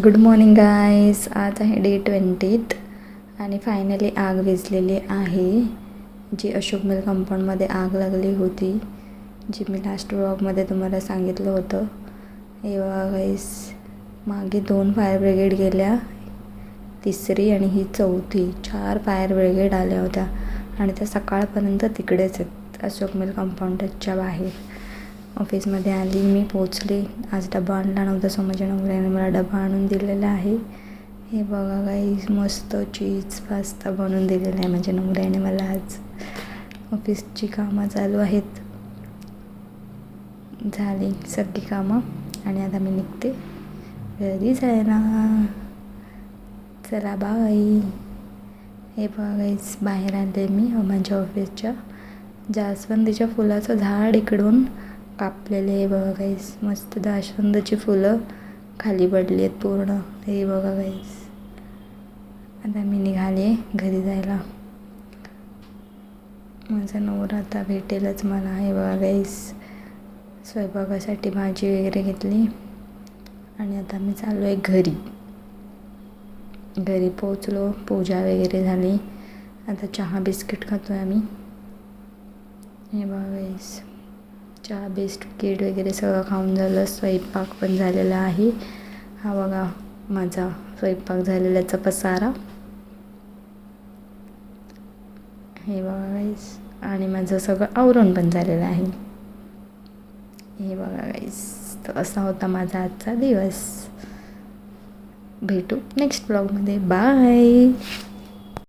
Good morning guys. आज आहे day 20th आणि फायनली आग विझलेली आहे. जी अशोक मिल कंपाऊंडमध्ये आग लागली होती, जी मी लास्ट व्लॉगमध्ये तुम्हाला सांगितलं होतं. हे बघा गाईज, मागे 2 फायर ब्रिगेड गेल्या, तिसरी आणि ही चौथी. 4 फायर ब्रिगेड आल्या होत्या आणि त्या सकाळपर्यंत तिकडेच आहेत, अशोक मिल कंपाऊंडच्या बाहेर. ऑफिसमध्ये आली, मी पोचले. आज डबा आणला नव्हता, सो माझ्या नवऱ्याने मला डबा आणून दिलेला आहे. हे बघा गाईस, मस्त चीज पास्ता बनवून दिलेला आहे माझ्या नवऱ्याने मला आज. ऑफिसची कामं चालू आहेत, झाली सगळी कामं आणि आता मी निघते घरी जायला. चला बाय. हे बघा गाईस, बाहेर आले मी माझ्या ऑफिसच्या. जास्वंदीच्या फुलाचं झाड इकडून कापलेले. हे बघा गाईस, मस्त जास्वंदीची फुलं खाली पडली आहेत पूर्ण. हे बघा गाईस, आता मी निघाले घरी जायला. माझा नवरा आता भेटेलच मला. हे बघा गाईस, स्वयंपाकासाठी भाजी वगैरे घेतली आणि आता मी चाललो आहे घरी. घरी पोचलो, पूजा वगैरे झाली. आता चहा बिस्किट खातो आहे आम्ही. हे बघा गाईस, चहा बिस्किट वगैरे सगळं खाऊन झालं. स्वयंपाक पण झालेला आहे. हा बघा माझा स्वयंपाक झालेल्याचा पसारा. हे बघा गाईस, आणि माझं सगळं आवरून पण झालेलं आहे. हे बघा गाईस, तर असा होता माझा आजचा दिवस. भेटू नेक्स्ट ब्लॉगमध्ये. बाय.